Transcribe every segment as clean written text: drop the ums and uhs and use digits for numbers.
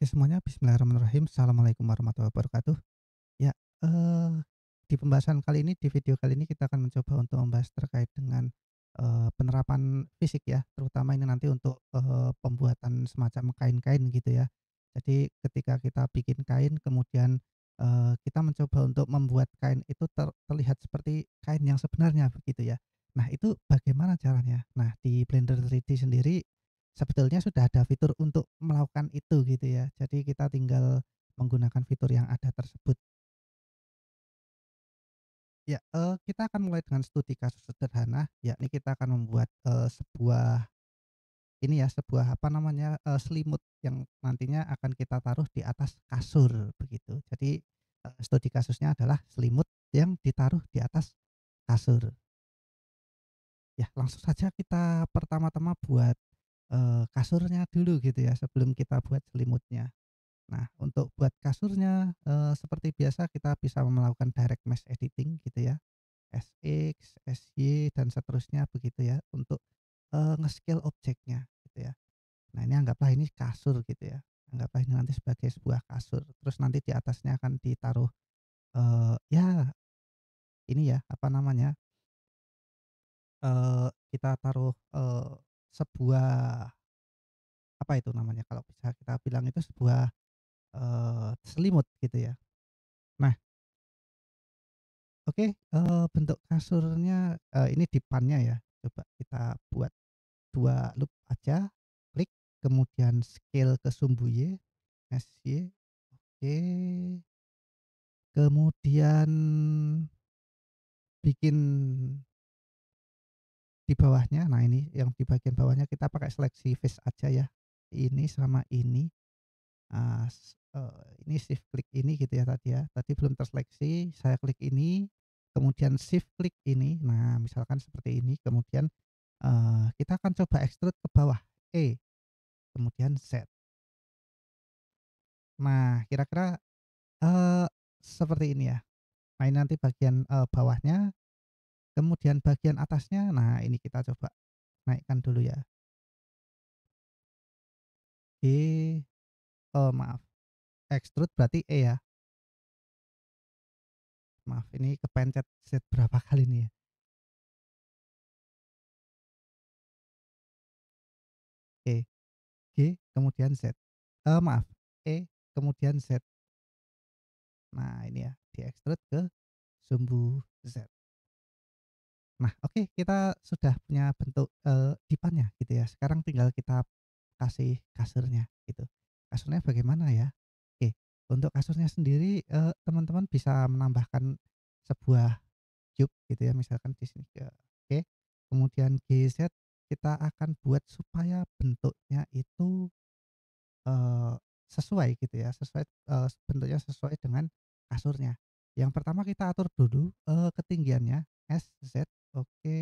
Oke semuanya, bismillahirrahmanirrahim. Assalamualaikum warahmatullahi wabarakatuh. Ya, di pembahasan kali ini, di video kali ini kita akan mencoba untuk membahas terkait dengan, penerapan fisik ya, terutama ini nanti untuk, pembuatan semacam kain-kain gitu ya. Jadi ketika kita bikin kain kemudian, kita mencoba untuk membuat kain itu terlihat seperti kain yang sebenarnya begitu ya. Nah itu bagaimana caranya? Nah di Blender 3D sendiri sebetulnya sudah ada fitur untuk melakukan itu gitu ya. Jadi kita tinggal menggunakan fitur yang ada tersebut. Ya, kita akan mulai dengan studi kasus sederhana, yakni kita akan membuat, sebuah ini ya, sebuah apa namanya, selimut yang nantinya akan kita taruh di atas kasur begitu. Jadi, studi kasusnya adalah selimut yang ditaruh di atas kasur. Ya langsung saja kita pertama-tama buat, kasurnya dulu gitu ya sebelum kita buat selimutnya. Nah, untuk buat kasurnya, seperti biasa kita bisa melakukan direct mesh editing gitu ya, SX, SY, dan seterusnya begitu ya untuk, nge-scale objeknya gitu ya. Nah, ini anggaplah ini kasur gitu ya, anggaplah ini nanti sebagai sebuah kasur, terus nanti di atasnya akan ditaruh, ya ini ya, apa namanya, kita taruh, sebuah apa itu namanya, kalau bisa kita bilang itu sebuah, selimut gitu ya. Nah, oke, bentuk kasurnya, ini dipannya ya, coba kita buat 2 loop aja, klik, kemudian scale ke sumbu Y, SY, oke, kemudian bikin di bawahnya, nah ini yang di bagian bawahnya kita pakai seleksi face aja ya, ini sama ini, ini shift klik ini gitu ya tadi ya, tadi belum terseleksi, saya klik ini, kemudian shift klik ini, nah misalkan seperti ini, kemudian kita akan coba extrude ke bawah, E, kemudian Z. Nah, kira-kira, eee, seperti ini ya. Nah, ini nanti bagian, bawahnya, kemudian bagian atasnya, nah ini kita coba naikkan dulu ya. E, maaf, extrude berarti E ya? Maaf, ini kepencet Z berapa kali nih ya? E, G, kemudian Z. Maaf, E, kemudian Z. Nah, ini ya, di-extrude ke sumbu Z. Nah, oke, kita sudah punya bentuk, dipannya gitu ya. Sekarang tinggal kita kasih kasurnya gitu. Kasurnya bagaimana ya? Oke, untuk kasurnya sendiri, teman-teman bisa menambahkan sebuah cube gitu ya, misalkan di sini ya, oke. Kemudian GZ kita akan buat supaya bentuknya itu, eee, sesuai gitu ya, sesuai, bentuknya sesuai dengan kasurnya. Yang pertama kita atur dulu, ketinggiannya SZ, oke,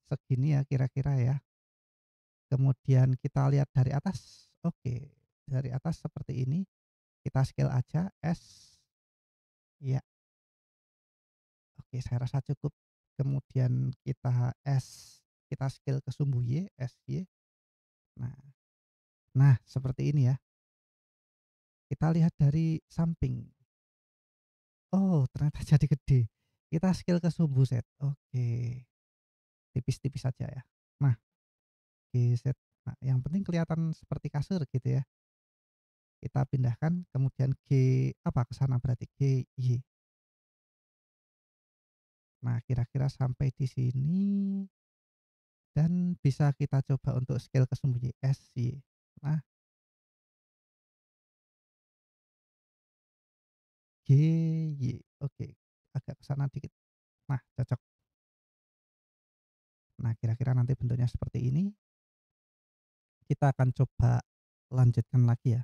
segini ya kira-kira ya. Kemudian kita lihat dari atas, oke, dari atas seperti ini, kita scale aja S, ya, oke saya rasa cukup. Kemudian kita S, kita scale ke sumbu Y, SY. Nah nah seperti ini ya, kita lihat dari samping, oh ternyata jadi gede. Kita scale ke sumbu Z, oke, tipis-tipis saja ya. Nah, GZ, nah yang penting kelihatan seperti kasur gitu ya. Kita pindahkan kemudian G apa, ke sana berarti GY. Nah, kira-kira sampai di sini dan bisa kita coba untuk scale ke sembunyi SY. Nah, GY, oke, agak ke sana dikit. Nah, cocok. Nah, kira-kira nanti bentuknya seperti ini. Kita akan coba lanjutkan lagi ya.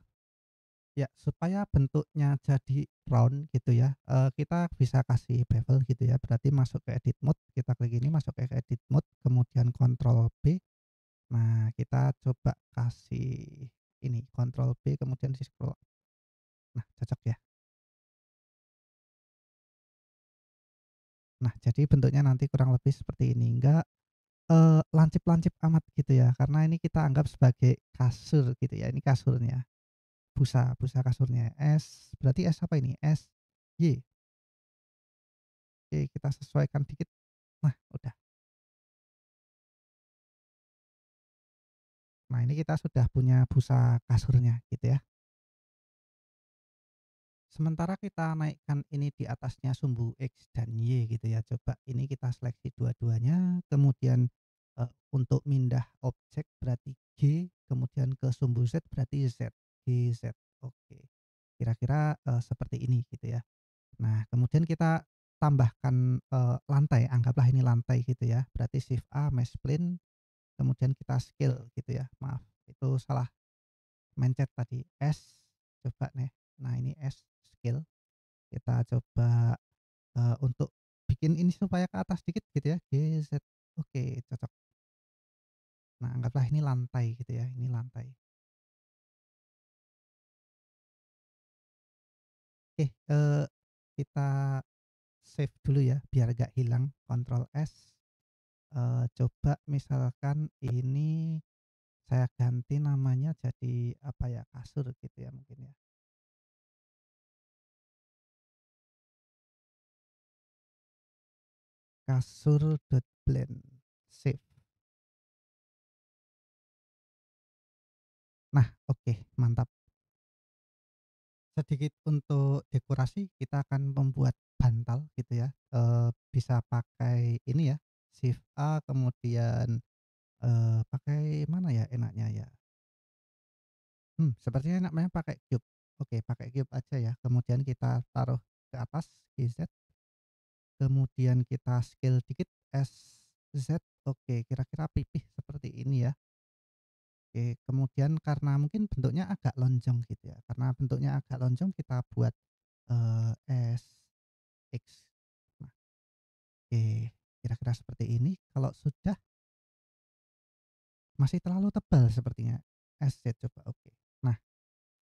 Ya, supaya bentuknya jadi round gitu ya, kita bisa kasih bevel gitu ya, berarti masuk ke edit mode, kita klik ini masuk ke edit mode, kemudian kontrol B. Nah, kita coba kasih ini, kontrol B kemudian di-scroll. Nah, cocok ya. Nah, jadi bentuknya nanti kurang lebih seperti ini, enggak, lancip-lancip amat gitu ya, karena ini kita anggap sebagai kasur gitu ya, ini kasurnya. busa kasurnya. Berarti S apa ini? Y. Oke, kita sesuaikan dikit. Nah, udah. Nah, ini kita sudah punya busa kasurnya gitu ya. Sementara kita naikkan ini di atasnya sumbu X dan Y gitu ya. Coba ini kita seleksi dua-duanya, kemudian, untuk mindah objek berarti G, kemudian ke sumbu Z berarti Z, GZ. Oke. Kira-kira, seperti ini gitu ya. Nah, kemudian kita tambahkan, lantai, anggaplah ini lantai gitu ya. Berarti shift A, mesh plane, kemudian kita scale gitu ya. Maaf, itu salah mencet tadi. Coba nih. Nah, ini scale. Kita coba, untuk bikin ini supaya ke atas dikit gitu ya, GZ. Oke, cocok. Nah, anggaplah ini lantai gitu ya, ini lantai. Oke, kita save dulu ya biar gak hilang, Ctrl S. Coba misalkan ini saya ganti namanya jadi apa ya, kasur gitu ya mungkin ya. Kasur.blend, save. Nah, oke, mantap. Sedikit untuk dekorasi kita akan membuat bantal gitu ya, bisa pakai ini ya, shift A kemudian, pakai mana ya enaknya ya? Sepertinya enaknya pakai cube. Oke, pakai cube aja ya, kemudian kita taruh ke atas GZ, kemudian kita scale dikit SZ, oke kira-kira pipih seperti ini ya. Oke, kemudian karena mungkin bentuknya agak lonjong gitu ya, karena bentuknya agak lonjong kita buat, SX. Nah, oke, kira-kira seperti ini. Kalau sudah masih terlalu tebal sepertinya, SZ coba, oke. Nah,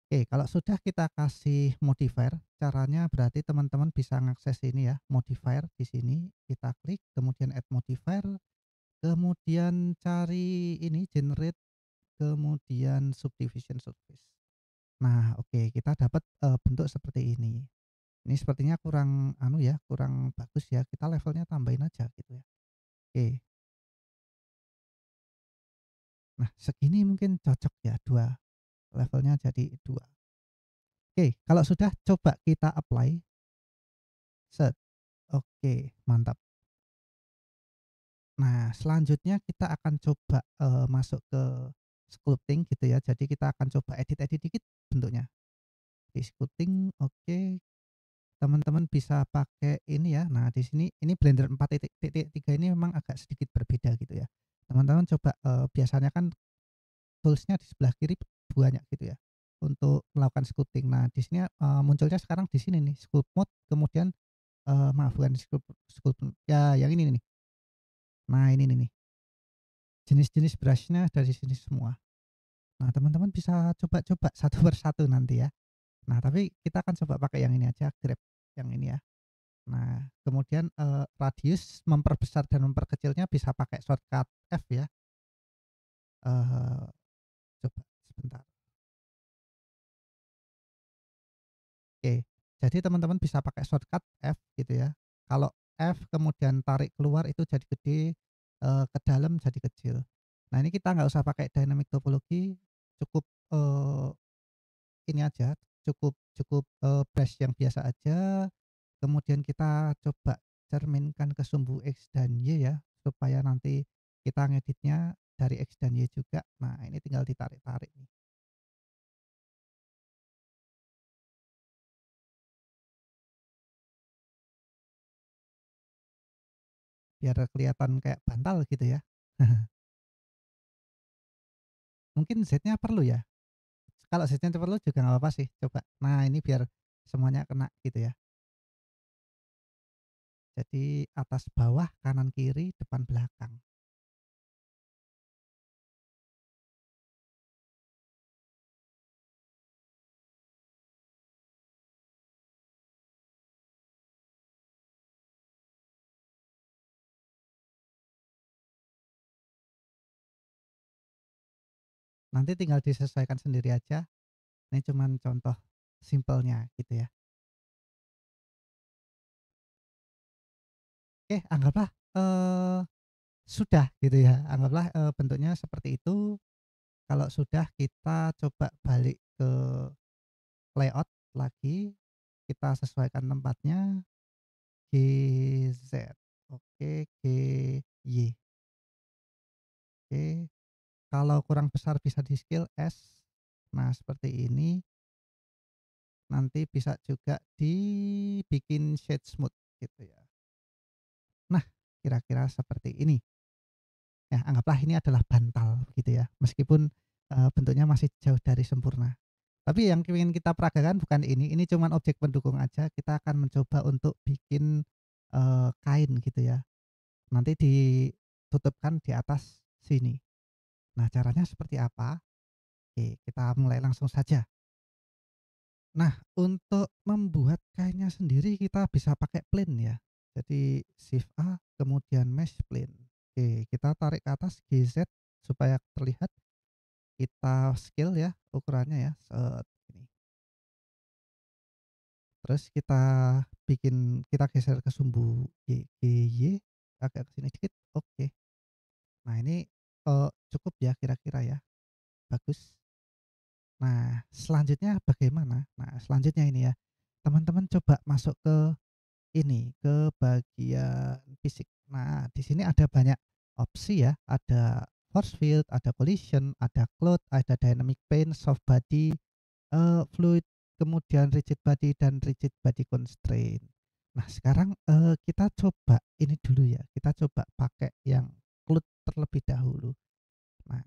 oke kalau sudah kita kasih modifier, caranya berarti teman-teman bisa ngakses ini ya, modifier di sini, kita klik, kemudian add modifier, kemudian cari ini generate, kemudian subdivision surface. Nah, oke, kita dapat, bentuk seperti ini. Ini sepertinya kurang anu ya, kurang bagus ya, kita levelnya tambahin aja gitu ya. Oke. Nah, segini mungkin cocok ya, 2 levelnya jadi 2. Oke, kalau sudah coba kita apply, set. Oke, mantap. Nah, selanjutnya kita akan coba, masuk ke sculpting gitu ya. Jadi kita akan coba edit-edit dikit bentuknya. Di sculpting, oke, teman-teman bisa pakai ini ya. Nah, di sini ini Blender 4.3 ini memang agak sedikit berbeda gitu ya. Teman-teman coba, biasanya kan tools-nya di sebelah kiri banyak gitu ya, untuk melakukan sculpting. Nah, di sini, munculnya sekarang di sini nih, sculpt mode, kemudian, maaf bukan sculpt sculpt ya yang ini nih. Nah, ini nih, jenis-jenis brush-nya ada di sini semua. Nah, teman-teman bisa coba-coba satu persatu nanti ya. Nah, tapi kita akan coba pakai yang ini aja, Grab yang ini ya. Nah, kemudian, radius memperbesar dan memperkecilnya bisa pakai shortcut F ya. Coba sebentar. Oke, jadi teman-teman bisa pakai shortcut F gitu ya. Kalau F kemudian tarik keluar itu jadi gede, ke dalam jadi kecil. Nah, ini kita nggak usah pakai dynamic topology, cukup, ini aja, cukup cukup, brush yang biasa aja, kemudian kita coba cerminkan ke sumbu X dan Y ya, supaya nanti kita ngeditnya dari X dan Y juga. Nah, ini tinggal ditarik-tarik nih, biar kelihatan kayak bantal gitu ya. Mungkin Z-nya perlu ya? Kalau Z-nya perlu juga nggak apa-apa sih, coba. Nah, ini biar semuanya kena gitu ya. Jadi atas bawah, kanan kiri, depan belakang. Nanti tinggal disesuaikan sendiri aja. Ini cuman contoh simpelnya gitu ya. Oke, anggaplah, sudah gitu ya, anggaplah, bentuknya seperti itu. Kalau sudah kita coba balik ke layout lagi, kita sesuaikan tempatnya, GZ, oke, GY, oke. Kalau kurang besar bisa di-scale S. Nah, seperti ini, nanti bisa juga dibikin shade smooth gitu ya. Nah, kira-kira seperti ini. Ya, anggaplah ini adalah bantal gitu ya, meskipun, bentuknya masih jauh dari sempurna. Tapi yang ingin kita peragakan bukan ini cuman objek pendukung aja, kita akan mencoba untuk bikin, kain gitu ya, nanti ditutupkan di atas sini. Nah, caranya seperti apa? Oke, kita mulai langsung saja. Nah, untuk membuat kainnya sendiri kita bisa pakai plane ya. Jadi Shift A, kemudian Mesh Plane. Oke, kita tarik ke atas GZ supaya terlihat, kita scale ya ukurannya ya, set, ini. Terus kita geser ke sumbu GY, agak ke sini dikit, oke. Nah ini, cukup ya kira-kira ya, bagus. Nah, selanjutnya bagaimana? Nah, selanjutnya ini ya, teman-teman coba masuk ke ini, ke bagian fisik. Nah, di sini ada banyak opsi ya, ada force field, ada collision, ada cloud, ada dynamic paint, soft body, fluid, kemudian rigid body dan rigid body constraint. Nah, sekarang, kita coba ini dulu ya, kita coba pakai yang cloud terlebih dahulu. Nah,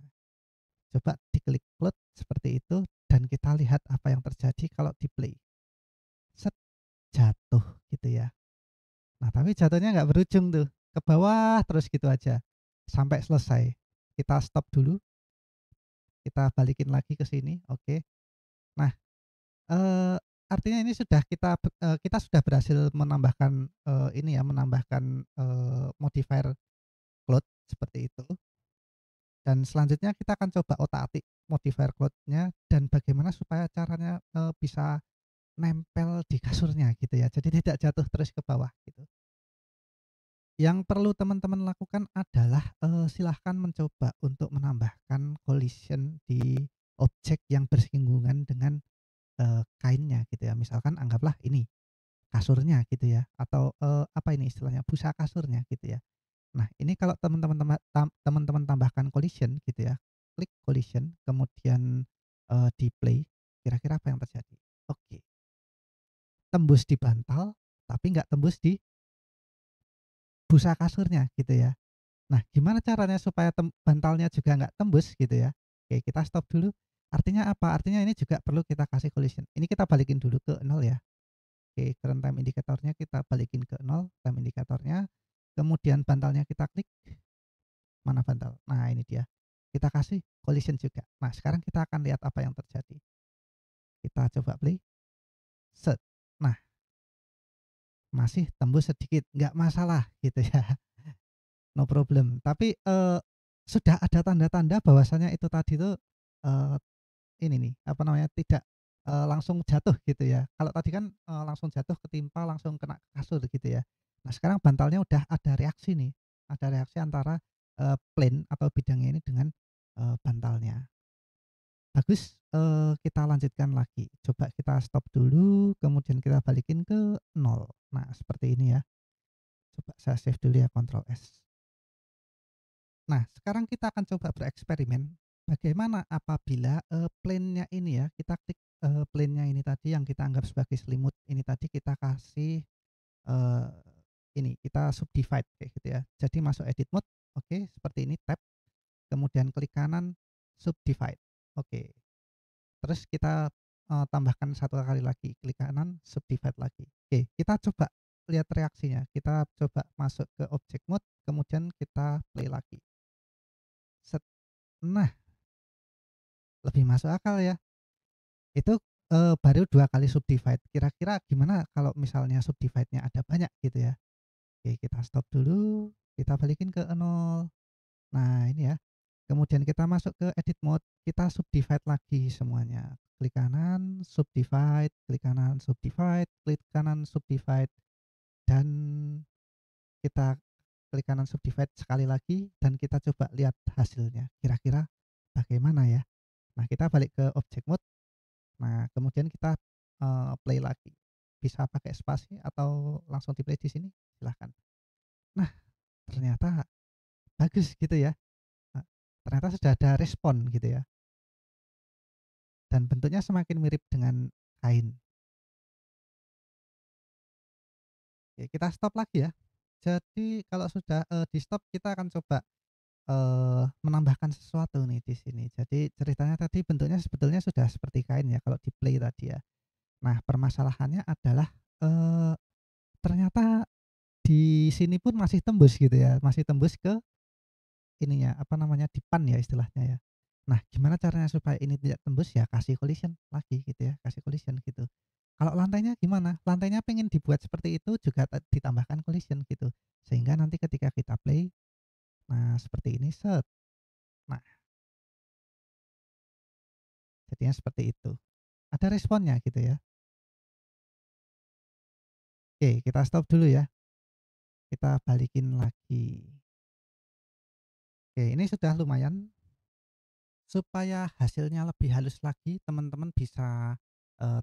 coba diklik cloud seperti itu dan kita lihat apa yang terjadi kalau di-play. Set, jatuh gitu ya. Nah, tapi jatuhnya nggak berujung tuh, ke bawah terus gitu aja, sampai selesai. Kita stop dulu, kita balikin lagi ke sini, oke. Nah, artinya ini sudah kita sudah berhasil menambahkan, ini ya, menambahkan, modifier cloud seperti itu, dan selanjutnya kita akan coba otak-atik modifier cloud-nya dan bagaimana supaya caranya, bisa nempel di kasurnya gitu ya, jadi tidak jatuh terus ke bawah gitu. Yang perlu teman-teman lakukan adalah, silahkan mencoba untuk menambahkan collision di objek yang bersinggungan dengan, kainnya gitu ya. Misalkan anggaplah ini kasurnya gitu ya, atau, apa ini istilahnya, busa kasurnya gitu ya. Nah, ini kalau teman-teman tambahkan collision gitu ya, klik collision kemudian, di-play, kira-kira apa yang terjadi? Oke, tembus di bantal, tapi nggak tembus di busa kasurnya gitu ya. Nah, gimana caranya supaya bantalnya juga nggak tembus gitu ya. Oke, kita stop dulu. Artinya apa? Artinya ini juga perlu kita kasih collision. Ini kita balikin dulu ke nol ya. Oke, current time indikatornya kita balikin ke nol, time indikatornya. Kemudian bantalnya kita klik, mana bantal? Nah, ini dia. Kita kasih collision juga. Nah, sekarang kita akan lihat apa yang terjadi. Kita coba play. Set. Nah, masih tembus sedikit, nggak masalah gitu ya. No problem. Tapi, sudah ada tanda-tanda bahwasanya itu tadi tuh, eee, ini nih, apa namanya, tidak, langsung jatuh gitu ya. Kalau tadi kan, langsung jatuh ketimpa langsung kena kasur gitu ya. Nah, sekarang bantalnya udah ada reaksi nih, ada reaksi antara, plane atau bidangnya ini dengan, bantalnya. Bagus, kita lanjutkan lagi. Coba kita stop dulu, kemudian kita balikin ke nol. Nah, seperti ini ya. Coba saya save dulu ya, Ctrl S. Nah, sekarang kita akan coba bereksperimen, bagaimana apabila, plane-nya ini ya, kita klik, plane-nya ini tadi yang kita anggap sebagai selimut ini tadi kita kasih, eee, ini, kita subdivide kayak gitu ya. Jadi masuk edit mode, oke, seperti ini, tab, kemudian klik kanan, subdivide, oke. Terus kita, tambahkan satu kali lagi, klik kanan, subdivide lagi. Oke, kita coba lihat reaksinya, kita coba masuk ke object mode, kemudian kita play lagi. Set. Nah, lebih masuk akal ya. Itu, baru 2 kali subdivide. Kira-kira gimana kalau misalnya subdivide-nya ada banyak gitu ya. Oke, kita stop dulu, kita balikin ke nol. Nah, ini ya. kemudian kita masuk ke edit mode, kita subdivide lagi semuanya. Klik kanan, subdivide, klik kanan, subdivide, klik kanan, subdivide, dan kita klik kanan subdivide sekali lagi dan kita coba lihat hasilnya. Kira-kira bagaimana ya? Nah, kita balik ke object mode. Nah, kemudian kita, play lagi. Bisa pakai spasi atau langsung di-play di sini, silahkan. Nah, ternyata bagus gitu ya, ternyata sudah ada respon gitu ya, dan bentuknya semakin mirip dengan kain. Oke, kita stop lagi ya. Jadi kalau sudah, di-stop kita akan coba, menambahkan sesuatu nih di sini. Jadi ceritanya tadi bentuknya sebetulnya sudah seperti kain ya kalau di-play tadi ya. Nah, permasalahannya adalah, eee, ternyata di sini pun masih tembus gitu ya, masih tembus ke ininya, apa namanya, dipan ya istilahnya ya. Nah, gimana caranya supaya ini tidak tembus, ya kasih collision lagi gitu ya, kasih collision gitu. Kalau lantainya gimana? Lantainya pengen dibuat seperti itu juga ditambahkan collision gitu. Sehingga nanti ketika kita play, nah seperti ini, set. Nah, jadinya seperti itu. Ada responnya gitu ya. Oke, kita stop dulu ya. Kita balikin lagi. Oke, ini sudah lumayan. Supaya hasilnya lebih halus lagi, teman-teman bisa,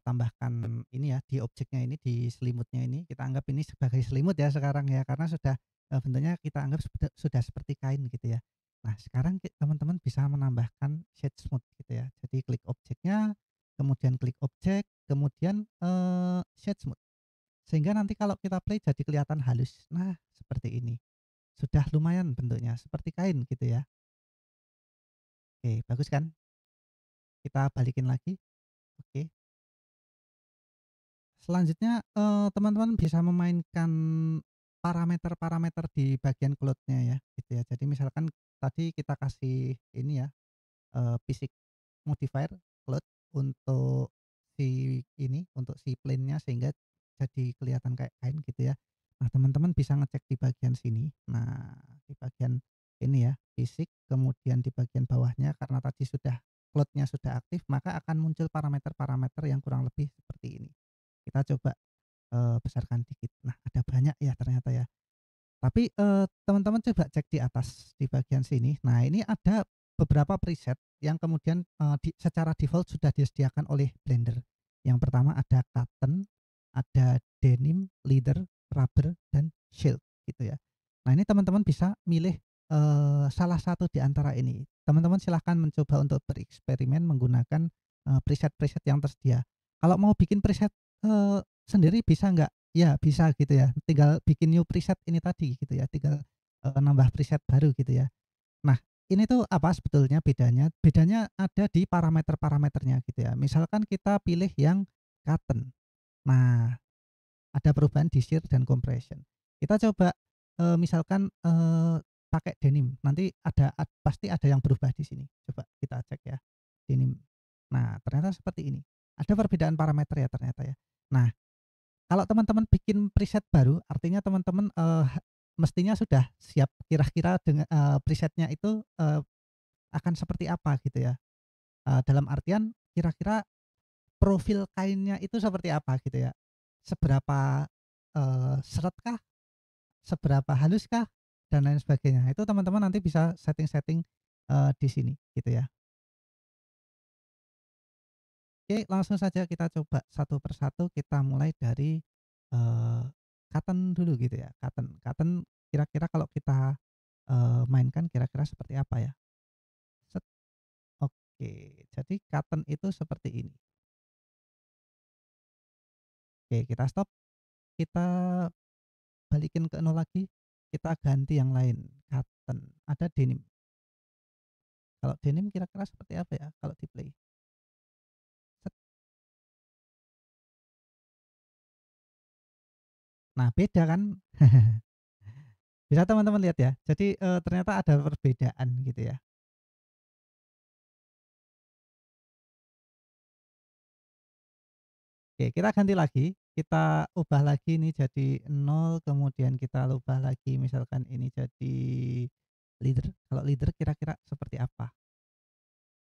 tambahkan ini ya, di objeknya ini, di selimutnya ini, kita anggap ini sebagai selimut ya sekarang ya, karena sudah, bentuknya kita anggap sudah seperti kain gitu ya. Nah, sekarang teman-teman bisa menambahkan shade smooth gitu ya. Jadi klik objeknya, kemudian klik objek, kemudian, shade smooth. Sehingga nanti kalau kita play jadi kelihatan halus. Nah, seperti ini. Sudah lumayan bentuknya, seperti kain gitu ya. Oke, bagus kan? Kita balikin lagi. Oke. Selanjutnya, teman-teman bisa memainkan parameter-parameter di bagian cloud-nya ya, gitu ya. Jadi misalkan tadi kita kasih ini ya, basic modifier cloud untuk untuk si plane-nya sehingga jadi kelihatan kayak kain gitu ya. Nah, teman-teman bisa ngecek di bagian sini. Nah, di bagian ini ya, basic, kemudian di bagian bawahnya karena tadi cloud-nya sudah aktif, maka akan muncul parameter-parameter yang kurang lebih seperti ini. Kita coba, besarkan dikit. Nah, ada banyak ya ternyata ya. Tapi, teman-teman coba cek di atas, di bagian sini. Nah, ini ada beberapa preset yang kemudian, secara default sudah disediakan oleh Blender. Yang pertama ada cotton, ada denim, leather, rubber, dan silk gitu ya. Nah, ini teman-teman bisa milih, salah satu di antara ini. Teman-teman silahkan mencoba untuk bereksperimen menggunakan, preset-preset yang tersedia. Kalau mau bikin preset, sendiri bisa nggak? Ya bisa gitu ya, tinggal bikin new preset ini tadi gitu ya, tinggal, nambah preset baru gitu ya. Nah, ini tuh apa sebetulnya bedanya? Bedanya ada di parameter-parameternya gitu ya. Misalkan kita pilih yang cotton. Nah, ada perubahan di shear dan compression. Kita coba, misalkan, pakai denim, nanti pasti ada yang berubah di sini. Coba kita cek ya, denim. Nah, ternyata seperti ini. Ada perbedaan parameter ya ternyata ya. Nah, kalau teman-teman bikin preset baru, artinya teman-teman, mestinya sudah siap kira-kira dengan, presetnya itu, akan seperti apa gitu ya. Dalam artian kira-kira profil kainnya itu seperti apa gitu ya. Seberapa, seretkah, seberapa haluskah, dan lain sebagainya. Itu teman-teman nanti bisa setting-setting, di sini gitu ya. Oke, langsung saja kita coba satu persatu, kita mulai dari, eee, cotton dulu gitu ya, cotton. Cotton kira-kira kalau kita, mainkan kira-kira seperti apa ya? Set, oke. Jadi cotton itu seperti ini. Oke, kita stop, kita balikin ke nol lagi, kita ganti yang lain, cotton, ada denim. Kalau denim kira-kira seperti apa ya kalau di-play? Set, nah beda kan? Bisa teman-teman lihat ya. Jadi, ternyata ada perbedaan gitu ya. Oke, kita ganti lagi, kita ubah lagi ini jadi nol, kemudian kita ubah lagi misalkan ini jadi Kalau leader kira-kira seperti apa?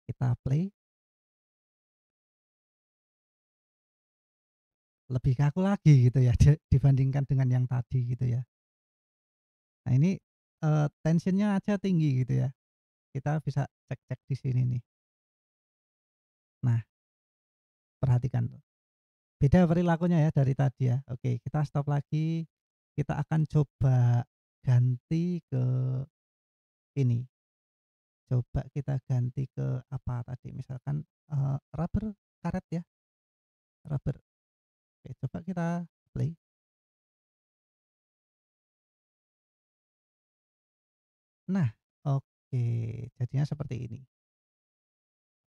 Kita play, lebih kaku lagi gitu ya dibandingkan dengan yang tadi gitu ya. Nah ini, tensionnya aja tinggi gitu ya. Kita bisa cek-cek di sini nih. Nah, perhatikan tuh. Beda perilakunya ya dari tadi ya. Oke, kita stop lagi. Kita akan coba ganti ke ini. Coba kita ganti ke apa tadi? Misalkan, rubber karet ya, rubber. Oke, coba kita play. Nah, oke, jadinya seperti ini.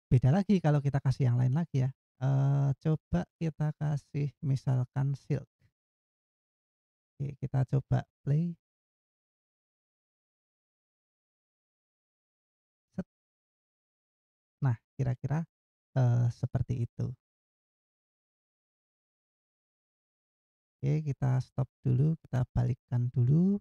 Beda lagi kalau kita kasih yang lain lagi ya. Coba kita kasih misalkan silk. Oke, kita coba play. Set. Nah, kira-kira, seperti itu. Oke, kita stop dulu, kita balikkan dulu.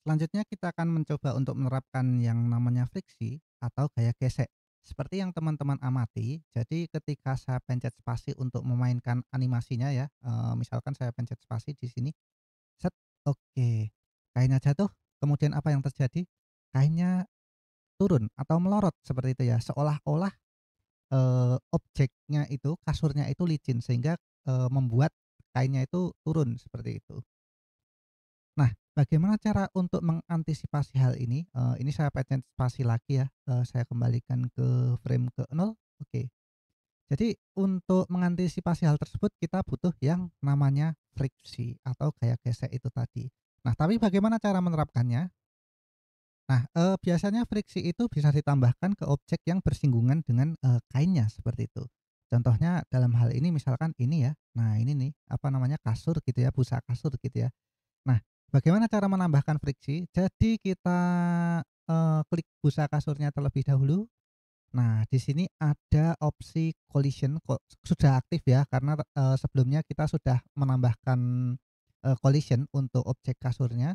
Selanjutnya kita akan mencoba untuk menerapkan yang namanya friksi atau gaya gesek. Seperti yang teman-teman amati, jadi ketika saya pencet spasi untuk memainkan animasinya ya, misalkan saya pencet spasi di sini, set, oke, kainnya jatuh, kemudian apa yang terjadi? Kainnya turun atau melorot seperti itu ya, seolah-olah, objeknya itu, kasurnya itu licin sehingga, membuat kainnya itu turun seperti itu. Nah, bagaimana cara untuk mengantisipasi hal ini? Ini saya pencet spasi lagi ya, saya kembalikan ke frame ke nol. Oke. Jadi untuk mengantisipasi hal tersebut kita butuh yang namanya friksi atau gaya gesek itu tadi. Nah, tapi bagaimana cara menerapkannya? Nah, biasanya friksi itu bisa ditambahkan ke objek yang bersinggungan dengan, kainnya seperti itu. Contohnya dalam hal ini misalkan ini ya, nah ini nih, apa namanya, kasur gitu ya, busa kasur gitu ya. Nah, bagaimana cara menambahkan friksi? Jadi kita, klik busa kasurnya terlebih dahulu. Nah, di sini ada opsi collision sudah aktif ya karena, sebelumnya kita sudah menambahkan, collision untuk objek kasurnya.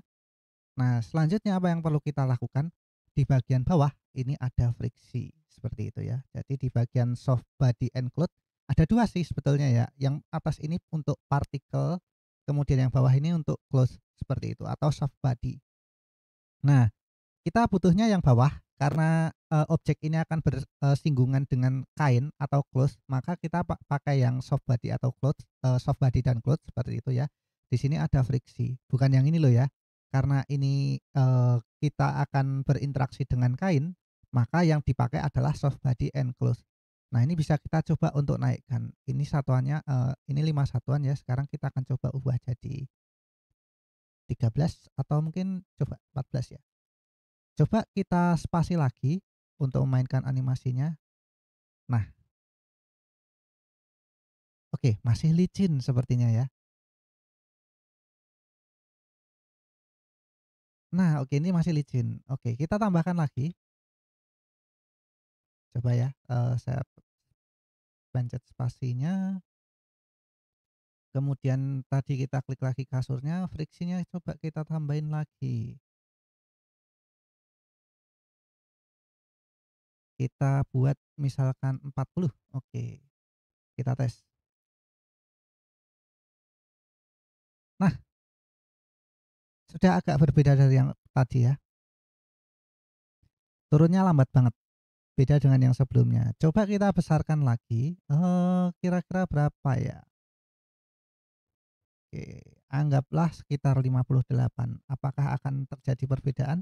Nah, selanjutnya apa yang perlu kita lakukan? Di bagian bawah ini ada friksi, seperti itu ya. Jadi di bagian soft body enclosed ada 2 sih sebetulnya ya, yang atas ini untuk partikel, kemudian yang bawah ini untuk close, seperti itu atau soft body. Nah, kita butuhnya yang bawah karena, objek ini akan bersinggungan dengan kain atau close, maka kita pakai yang soft body atau cloth, soft body dan cloth seperti itu ya. Di sini ada friksi, bukan yang ini loh ya. Karena ini, kita akan berinteraksi dengan kain, maka yang dipakai adalah soft body and cloth. Nah, ini bisa kita coba untuk naikkan. Ini satuannya, ini 5 satuan ya, sekarang kita akan coba ubah jadi 13 atau mungkin coba 14 ya. Coba kita spasi lagi untuk memainkan animasinya. Nah, oke, masih licin sepertinya ya. Nah, oke, ini masih licin. Oke, kita tambahkan lagi. Coba ya, saya pencet spasinya, kemudian tadi kita klik lagi kasurnya, friksinya coba kita tambahin lagi. Kita buat misalkan 40. Oke, kita tes. Nah, sudah agak berbeda dari yang tadi ya. Turunnya lambat banget, beda dengan yang sebelumnya. Coba kita besarkan lagi, kira-kira berapa ya? Oke, anggaplah sekitar 58. Apakah akan terjadi perbedaan?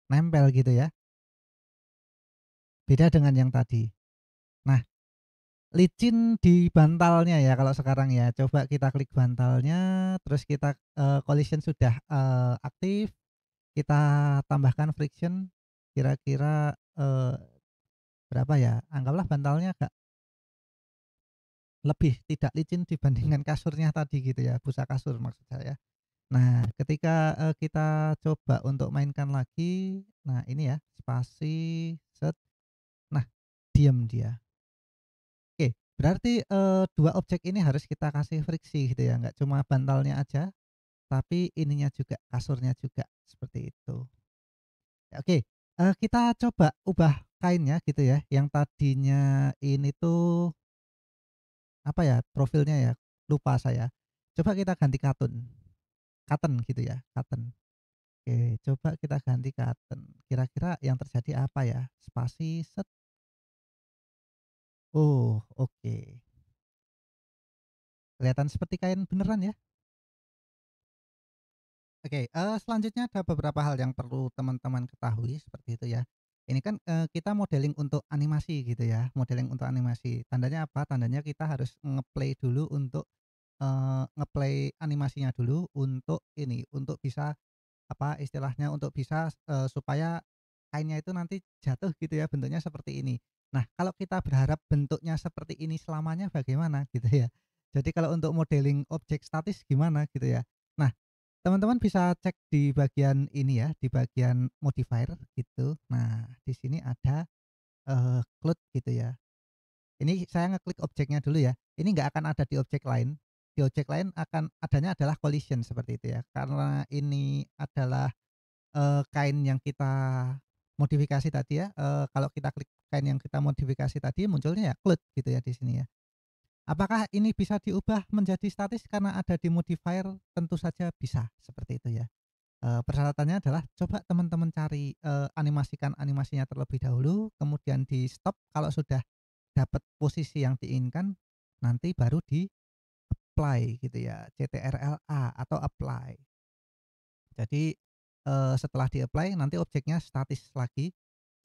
Nempel gitu ya, beda dengan yang tadi. Nah, licin di bantalnya ya kalau sekarang ya. Coba kita klik bantalnya, terus kita, collision sudah, aktif, kita tambahkan friction, kira-kira, berapa ya? Anggaplah bantalnya agak lebih tidak licin dibandingkan kasurnya tadi gitu ya, busa kasur maksud saya. Nah, ketika, kita coba untuk mainkan lagi, nah ini ya, spasi, set, nah diam dia. Berarti, 2 objek ini harus kita kasih friksi gitu ya, nggak cuma bantalnya aja, tapi ininya juga, kasurnya juga, seperti itu. Ya, oke, kita coba ubah kainnya gitu ya, yang tadinya ini tuh, apa ya, profilnya ya, lupa saya. Coba kita ganti katun, cotton gitu ya, cotton. Oke, coba kita ganti cotton. Kira-kira yang terjadi apa ya? Spasi, set. Oh, oke. Kelihatan seperti kain beneran ya? Oke, selanjutnya ada beberapa hal yang perlu teman-teman ketahui seperti itu ya. Ini kan, kita modeling untuk animasi gitu ya, modeling untuk animasi. Tandanya apa? Tandanya kita harus nge-play dulu untuk, nge-play animasinya dulu untuk ini, untuk bisa apa istilahnya, untuk bisa, supaya kainnya itu nanti jatuh gitu ya, bentuknya seperti ini. Nah, kalau kita berharap bentuknya seperti ini selamanya bagaimana gitu ya. Jadi kalau untuk modeling objek statis gimana gitu ya. Nah, teman-teman bisa cek di bagian ini ya, di bagian modifier gitu. Nah, di sini ada, cloud gitu ya. Ini saya ngeklik objeknya dulu ya. Ini nggak akan ada di objek lain. Di objek lain akan adanya adalah collision seperti itu ya. Karena ini adalah, kain yang kita modifikasi tadi ya, kalau kita klik kain yang kita modifikasi tadi munculnya ya cloud gitu ya di sini ya. Apakah ini bisa diubah menjadi statis karena ada di modifier? Tentu saja bisa, seperti itu ya. Persyaratannya adalah coba teman-teman cari, animasikan animasinya terlebih dahulu, kemudian di-stop kalau sudah dapat posisi yang diinginkan, nanti baru di-apply gitu ya, CTRL-A atau apply. Jadi, setelah di-apply nanti objeknya statis lagi.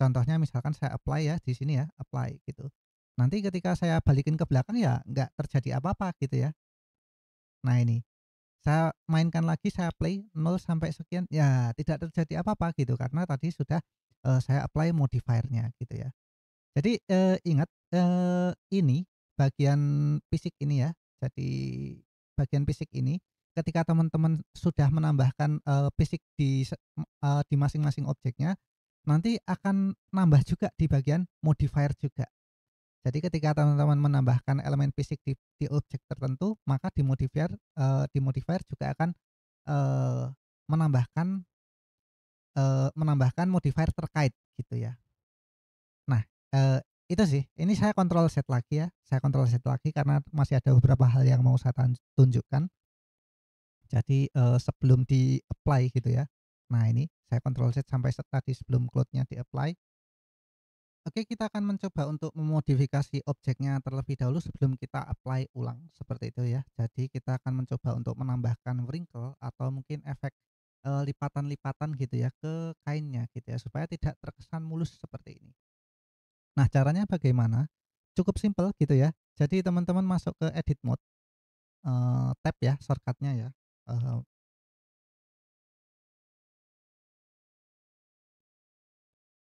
Contohnya misalkan saya apply ya di sini ya, apply gitu. Nanti ketika saya balikin ke belakang ya nggak terjadi apa-apa gitu ya. Nah ini, saya mainkan lagi, saya play 0 sampai sekian, ya tidak terjadi apa-apa gitu karena tadi sudah, saya apply modifier-nya gitu ya. Jadi, ingat, ini bagian fisik ini ya, jadi bagian fisik ini ketika teman-teman sudah menambahkan, fisik di masing-masing objeknya, nanti akan nambah juga di bagian modifier juga. Jadi ketika teman-teman menambahkan elemen fisik di objek tertentu, maka di modifier juga akan, eee, menambahkan, menambahkan modifier terkait gitu ya. Nah, itu sih, ini saya kontrol set lagi ya, saya kontrol set lagi karena masih ada beberapa hal yang mau saya tunjukkan. Jadi, sebelum di-apply gitu ya. Nah ini, saya kontrol set sampai tadi sebelum cloud-nya di-apply. Oke, kita akan mencoba untuk memodifikasi objeknya terlebih dahulu sebelum kita apply ulang, seperti itu ya. Jadi kita akan mencoba untuk menambahkan wrinkle atau mungkin efek, lipatan-lipatan gitu ya ke kainnya gitu ya, supaya tidak terkesan mulus seperti ini. Nah, caranya bagaimana? Cukup simpel gitu ya. Jadi teman-teman masuk ke edit mode, tab ya shortcut-nya ya, eee,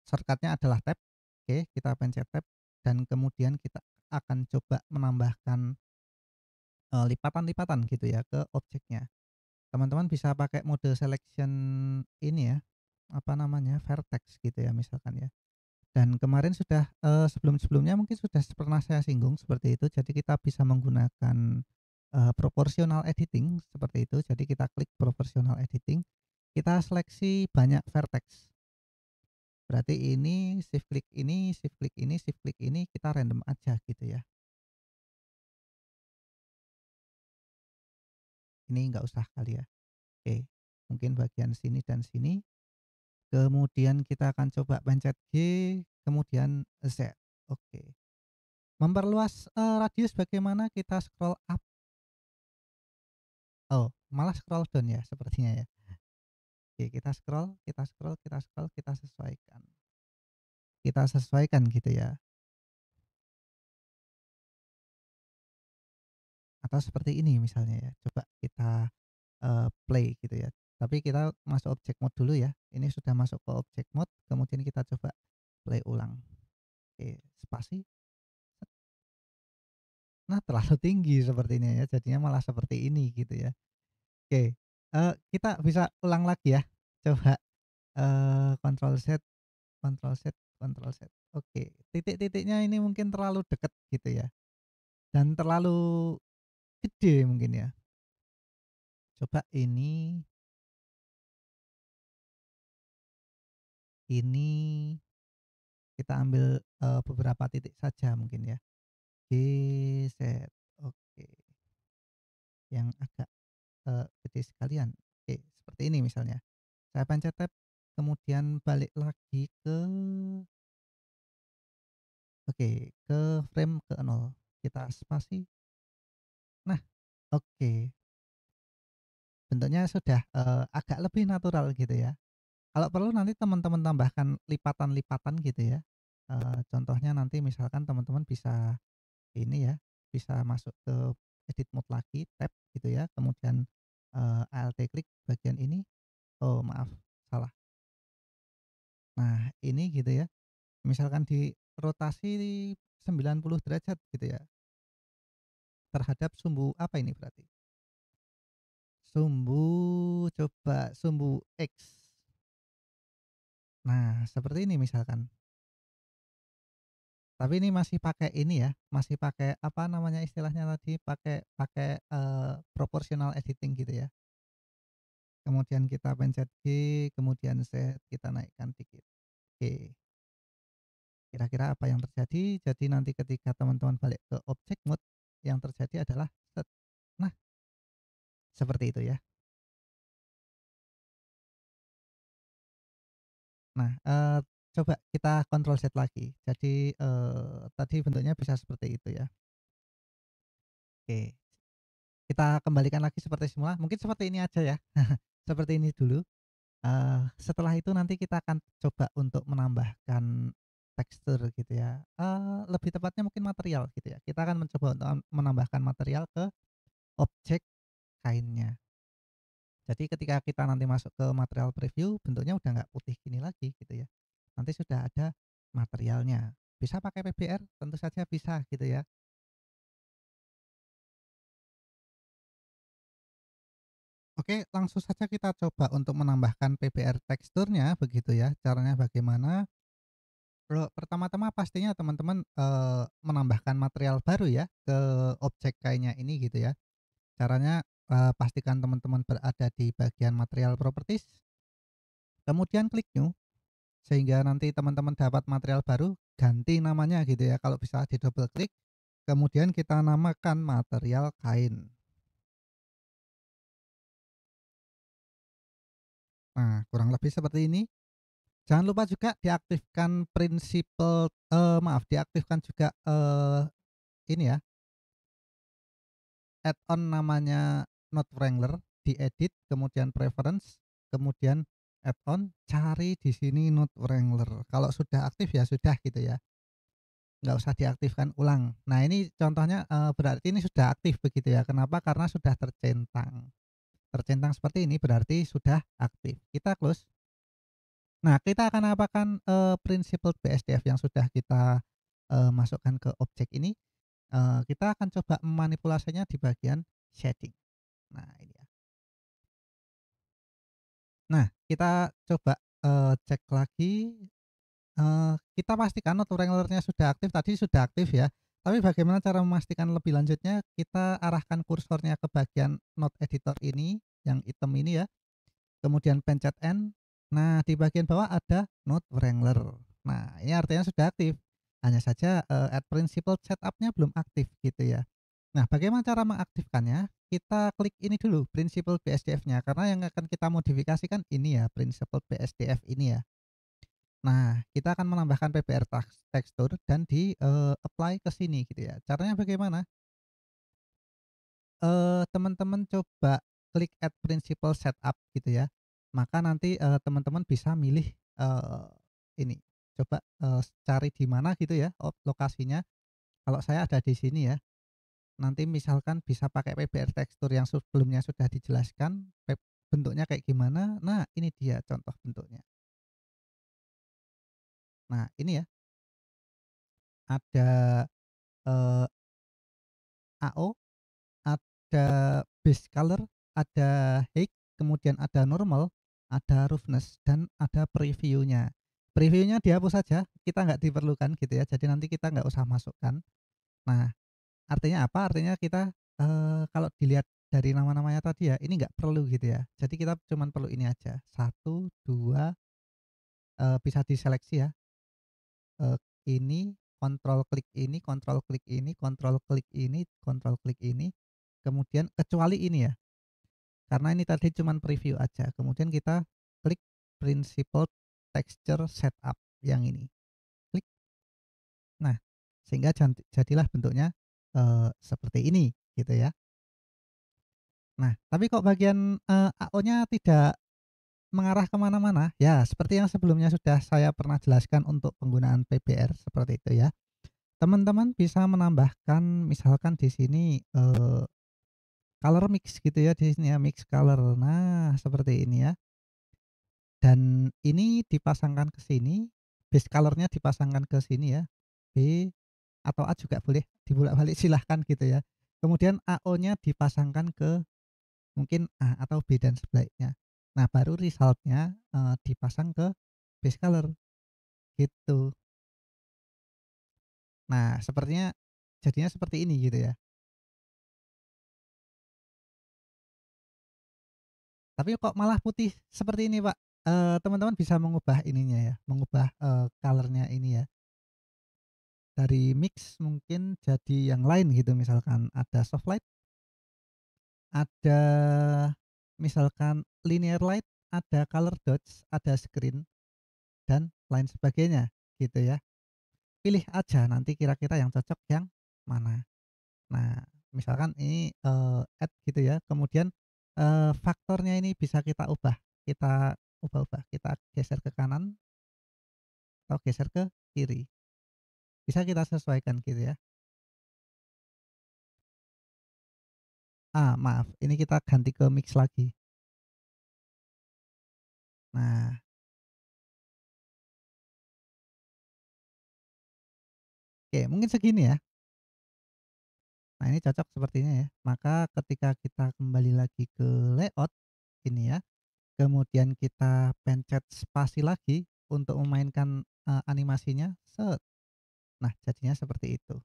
shortcut-nya adalah tab. Oke, kita pencet tab dan kemudian kita akan coba menambahkan, lipatan-lipatan gitu ya ke objeknya. Teman-teman bisa pakai mode selection ini ya, apa namanya, vertex gitu ya misalkan ya. Dan kemarin sudah, sebelum-sebelumnya mungkin sudah pernah saya singgung seperti itu. Jadi kita bisa menggunakan, proportional editing seperti itu. Jadi kita klik proportional editing, kita seleksi banyak vertex. Berarti ini, shift klik ini, shift klik ini, shift klik ini, kita random aja gitu ya. Ini nggak usah kali ya. Oke, mungkin bagian sini dan sini. Kemudian kita akan coba pencet G, kemudian Z. Oke. Memperluas, radius bagaimana? Kita scroll up. Oh, malah scroll down ya sepertinya ya. Oke, kita scroll, kita scroll, kita scroll, kita sesuaikan. Kita sesuaikan gitu ya. Atau seperti ini misalnya ya. Coba kita, play gitu ya. Tapi kita masuk object mode dulu ya. Ini sudah masuk ke object mode, kemudian kita coba play ulang. Oke, spasi. Nah, terlalu tinggi sepertinya ya, jadinya malah seperti ini gitu ya. Oke, kita bisa ulang lagi ya. Coba, control Z, control Z, control Z. Oke, titik-titiknya ini mungkin terlalu dekat gitu ya. dan terlalu gede mungkin ya. Coba ini kita ambil, beberapa titik saja mungkin ya. Geser, oke, yang agak, gede sekalian. Oke, seperti ini misalnya. Saya pencet tab, kemudian balik lagi oke, ke frame ke 0. Kita spasi. Nah, oke, bentuknya sudah, agak lebih natural gitu ya. Kalau perlu nanti teman-teman tambahkan lipatan-lipatan gitu ya. Contohnya nanti misalkan teman-teman bisa ini ya, bisa masuk ke edit mode lagi, tab gitu ya, kemudian, alt klik bagian ini, oh maaf, salah. Nah, ini gitu ya, misalkan dirotasi 90 derajat gitu ya, terhadap sumbu apa ini berarti? Coba sumbu X. Nah, seperti ini misalkan. Tapi ini masih pakai ini ya, masih pakai apa namanya istilahnya tadi, pakai pakai, proportional editing gitu ya. Kemudian kita pencet G, kemudian set, kita naikkan dikit. Oke, kira-kira apa yang terjadi? Jadi nanti ketika teman-teman balik ke object mode, yang terjadi adalah set. Nah, seperti itu ya. Nah, coba kita control Z lagi. Jadi, tadi bentuknya bisa seperti itu ya. Oke, kita kembalikan lagi seperti semula, mungkin seperti ini aja ya. Seperti ini dulu. Setelah itu nanti kita akan coba untuk menambahkan tekstur gitu ya, lebih tepatnya mungkin material gitu ya. Kita akan mencoba untuk menambahkan material ke objek kainnya. Jadi ketika kita nanti masuk ke material preview, bentuknya udah nggak putih gini lagi gitu ya. Nanti sudah ada materialnya. Bisa pakai PBR? Tentu saja bisa gitu ya. Oke, langsung saja kita coba untuk menambahkan PBR teksturnya begitu ya. Caranya bagaimana? Pertama-tama pastinya teman-teman, menambahkan material baru ya ke objek kainnya ini gitu ya. Caranya, pastikan teman-teman berada di bagian material properties, kemudian klik new, sehingga nanti teman-teman dapat material baru, ganti namanya gitu ya, kalau bisa di double klik, kemudian kita namakan material kain. Nah, kurang lebih seperti ini. Jangan lupa juga diaktifkan diaktifkan juga, ini ya, add-on namanya Node Wrangler, diedit, kemudian preference, kemudian add-on, cari di sini Node Wrangler. Kalau sudah aktif ya sudah gitu ya, nggak usah diaktifkan ulang. Nah ini contohnya, berarti ini sudah aktif begitu ya. Kenapa? Karena sudah tercentang. Tercentang seperti ini berarti sudah aktif. Kita close. Nah kita akan apakan, prinsipal BSDF yang sudah kita, masukkan ke objek ini, kita akan coba memanipulasinya di bagian shading. Nah ini ya. Nah, kita coba, cek lagi, kita pastikan auto wrangler-nya sudah aktif, tadi sudah aktif ya, tapi bagaimana cara memastikan lebih lanjutnya, kita arahkan kursornya ke bagian node editor ini, yang hitam ini ya, kemudian pencet N. Nah, di bagian bawah ada node wrangler. Nah, ini artinya sudah aktif, hanya saja, add principal setup-nya belum aktif gitu ya. Nah, bagaimana cara mengaktifkannya? Kita klik ini dulu, prinsipal BSDF-nya, karena yang akan kita modifikasi kan ini ya, prinsipal BSDF ini ya. Nah, kita akan menambahkan PBR tekstur dan apply ke sini gitu ya. Caranya bagaimana? Teman-teman coba klik add principal setup gitu ya. Maka nanti, teman-teman bisa milih, ini, coba, cari di mana gitu ya, lokasinya. Kalau saya ada di sini ya. Nanti misalkan bisa pakai PBR tekstur yang sebelumnya sudah dijelaskan, bentuknya kayak gimana. Nah, ini dia contoh bentuknya. Nah, ini ya, ada, eee, AO, ada base color, ada height, kemudian ada normal, ada roughness, dan ada preview-nya. Preview-nya dihapus saja, kita nggak diperlukan gitu ya, jadi nanti kita nggak usah masukkan. Nah, Artinya apa? Artinya kita, kalau dilihat dari nama-namanya tadi ya, ini nggak perlu gitu ya. Jadi kita cuman perlu ini aja, satu 2 bisa diseleksi ya, eee, ini, kontrol klik ini, kontrol klik ini, kontrol klik ini, kontrol klik ini, kemudian kecuali ini ya, karena ini tadi cuman preview aja. Kemudian kita klik Principled Texture Setup yang ini, klik. Nah, sehingga jadilah bentuknya, seperti ini, gitu ya. Nah, tapi kok bagian, AO-nya tidak mengarah ke mana-mana? Ya, seperti yang sebelumnya sudah saya pernah jelaskan untuk penggunaan PBR seperti itu ya. Teman-teman bisa menambahkan misalkan di sini, color mix gitu ya, di sini ya, mix color. Nah, seperti ini ya. Dan ini dipasangkan ke sini, base color-nya dipasangkan ke sini ya, B atau A juga boleh, dibolak-balik silahkan gitu ya. Kemudian AO-nya dipasangkan ke mungkin A atau B dan sebaliknya. Nah, baru result-nya, dipasang ke base color, gitu. Nah, sepertinya jadinya seperti ini gitu ya. Tapi kok malah putih seperti ini, Pak? Teman-teman bisa mengubah ininya ya, mengubah, color-nya ini ya, dari mix mungkin jadi yang lain gitu, misalkan ada soft light, ada misalkan linear light, ada color dots, ada screen, dan lain sebagainya, gitu ya. Pilih aja nanti kira-kira yang cocok yang mana. Nah, misalkan ini, add gitu ya, kemudian, faktornya ini bisa kita ubah, kita ubah-ubah, kita geser ke kanan atau geser ke kiri, bisa kita sesuaikan gitu ya. Maaf, ini kita ganti ke mix lagi. Nah, oke mungkin segini ya. Nah, ini cocok sepertinya ya. Maka ketika kita kembali lagi ke layout, ini ya, kemudian kita pencet spasi lagi untuk memainkan, animasinya, set. Nah, jadinya seperti itu.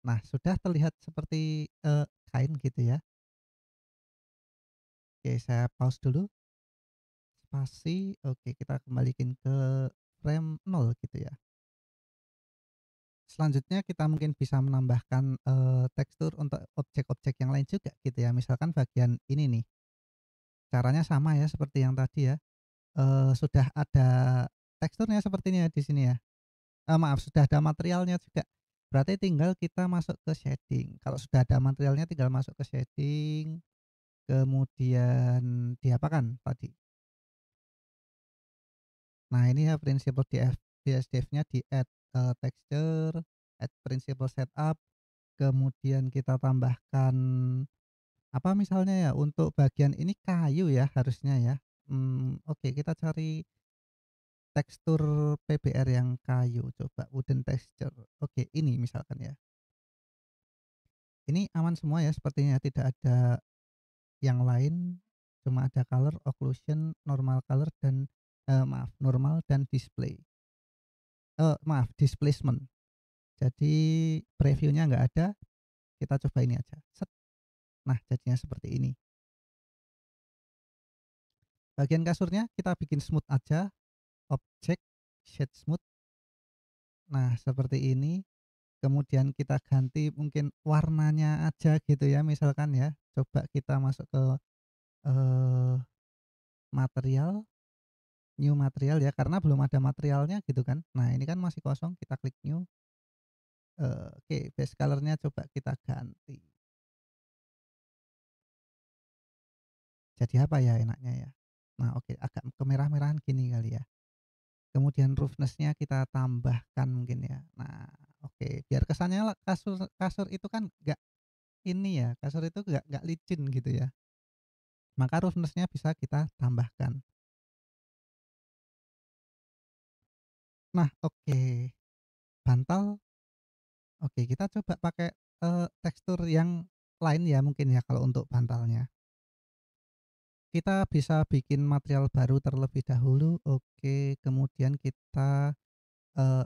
Nah, sudah terlihat seperti, kain gitu ya. Oke, saya pause dulu, spasi, oke kita kembalikan ke frame 0 gitu ya. Selanjutnya kita mungkin bisa menambahkan, tekstur untuk objek-objek yang lain juga gitu ya. Misalkan bagian ini nih, caranya sama ya seperti yang tadi ya, sudah ada teksturnya sepertinya di sini ya. Maaf, sudah ada materialnya juga. Berarti tinggal kita masuk ke shading. Kalau sudah ada materialnya tinggal masuk ke shading, kemudian diapakan tadi. Nah, ini ya prinsip DSDF-nya di-add, texture, add principal setup, kemudian kita tambahkan apa misalnya ya, untuk bagian ini kayu ya harusnya ya. Oke kita cari tekstur PBR yang kayu, coba wooden texture. Oke, ini misalkan ya. Ini aman semua ya sepertinya, tidak ada yang lain, cuma ada color, occlusion, normal color dan maaf, normal dan display. Maaf, displacement. Jadi previewnya nggak ada, kita coba ini aja, set. Nah, jadinya seperti ini. Bagian kasurnya kita bikin smooth aja, objek, shade smooth. Nah, seperti ini. Kemudian kita ganti mungkin warnanya aja gitu ya, misalkan ya. Coba kita masuk ke, eee, material, new material ya, karena belum ada materialnya gitu kan. Nah, ini kan masih kosong, kita klik new, oke base color-nya coba kita ganti. Jadi apa ya enaknya ya? Nah, oke agak kemerah-merahan gini kali ya. Kemudian roughness-nya kita tambahkan mungkin ya. Nah, oke biar kesannya kasur kasur itu kan nggak ini ya, kasur itu nggak licin gitu ya. Maka roughness-nya bisa kita tambahkan. Nah, oke. Bantal, oke kita coba pakai, tekstur yang lain ya mungkin ya kalau untuk bantalnya. Kita bisa bikin material baru terlebih dahulu, oke, kemudian kita,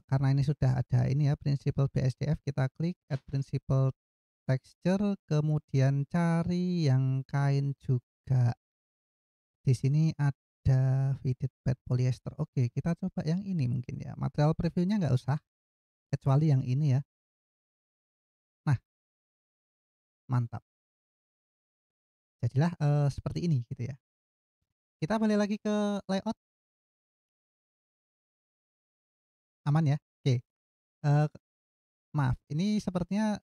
karena ini sudah ada ini ya, Principled BSDF, kita klik Add Principled Texture, kemudian cari yang kain juga. Di sini ada Faded Pad Polyester. Oke, kita coba yang ini mungkin ya, material previewnya nggak usah, kecuali yang ini ya. Nah, mantap. Jadilah, seperti ini gitu ya. Kita balik lagi ke layout, aman ya? Oke, eee, maaf, ini sepertinya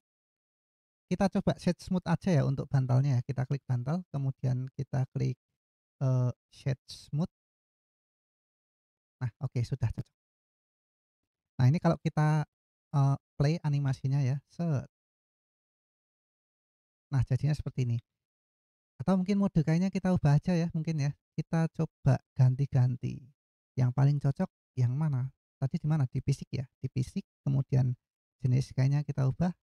kita coba shade smooth aja ya untuk bantalnya ya. Kita klik bantal, kemudian kita klik, shade smooth. Nah, oke, sudah cocok. Nah, ini kalau kita, play animasinya ya, set. Nah, jadinya seperti ini. Atau mungkin mode kayaknya kita ubah aja ya mungkin ya. Kita coba ganti-ganti. Yang paling cocok yang mana? Tadi di mana? Di fisik ya? Di fisik, kemudian jenis kayaknya kita ubah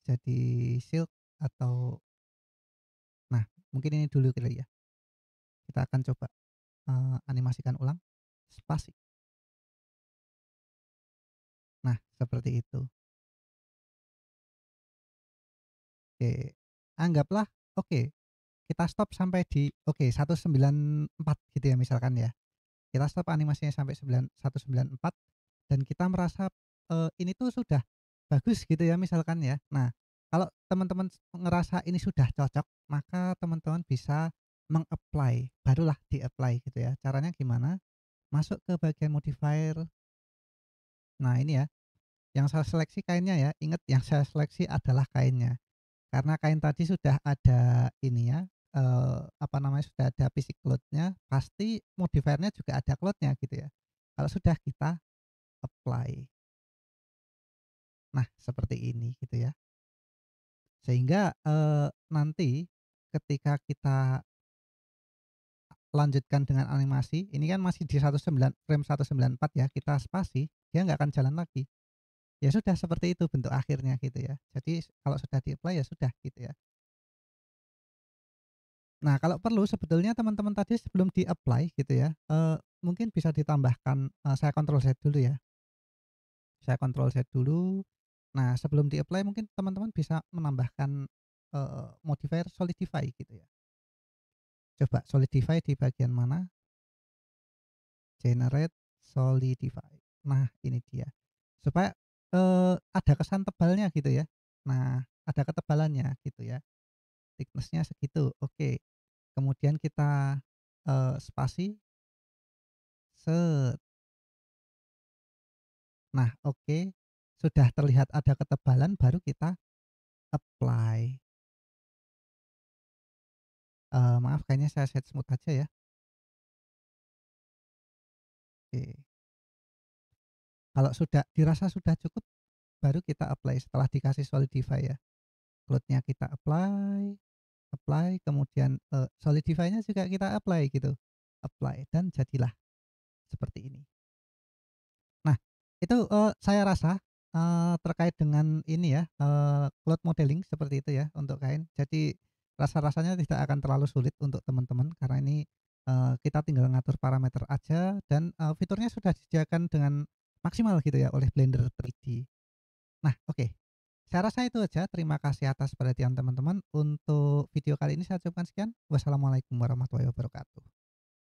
jadi silk atau nah, mungkin ini dulu kali ya. Kita akan coba, animasikan ulang, spasi. Nah, seperti itu. Oke, anggaplah oke, kita stop sampai di oke 194 gitu ya misalkan ya. Kita stop animasinya sampai 194 dan kita merasa, ini tuh sudah bagus gitu ya misalkan ya. Nah, kalau teman-teman ngerasa ini sudah cocok, maka teman-teman bisa meng-apply, barulah di-apply gitu ya. Caranya gimana? Masuk ke bagian modifier. Nah, ini ya, yang saya seleksi kainnya ya, ingat yang saya seleksi adalah kainnya. Karena kain tadi sudah ada ininya, apa namanya, sudah ada basic cloth-nya, pasti modifiernya juga ada cloth-nya gitu ya. Kalau sudah kita apply. Nah, seperti ini gitu ya. Sehingga, nanti ketika kita lanjutkan dengan animasi, ini kan masih di 194 ya, kita spasi, dia nggak akan jalan lagi. Ya sudah seperti itu bentuk akhirnya gitu ya. Jadi kalau sudah di-apply ya sudah gitu ya. Nah, kalau perlu sebetulnya teman-teman tadi sebelum di-apply gitu ya, mungkin bisa ditambahkan, saya control Z dulu ya, saya control Z dulu. Nah, sebelum di-apply mungkin teman-teman bisa menambahkan, modifier solidify gitu ya. Coba solidify di bagian mana? Generate solidify. Nah, ini dia. Supaya, ada kesan tebalnya gitu ya. Nah, ada ketebalannya gitu ya. Thickness-nya segitu, oke. Kemudian kita, spasi, set. Nah, oke, sudah terlihat ada ketebalan baru kita apply. Maaf kayaknya saya set smooth aja ya. Oke. Kalau sudah dirasa sudah cukup, baru kita apply setelah dikasih solidify ya. Cloud-nya kita apply, apply, kemudian, solidify-nya juga kita apply gitu. Apply dan jadilah seperti ini. Nah, itu, saya rasa, terkait dengan ini ya, cloud modeling seperti itu ya untuk kain. Jadi rasa-rasanya tidak akan terlalu sulit untuk teman-teman karena ini, kita tinggal ngatur parameter aja dan, fiturnya sudah disediakan dengan maksimal gitu ya oleh Blender 3D. Nah, oke. Saya rasa itu aja. Terima kasih atas perhatian teman-teman. Untuk video kali ini saya cukupkan sekian. Wassalamualaikum warahmatullahi wabarakatuh.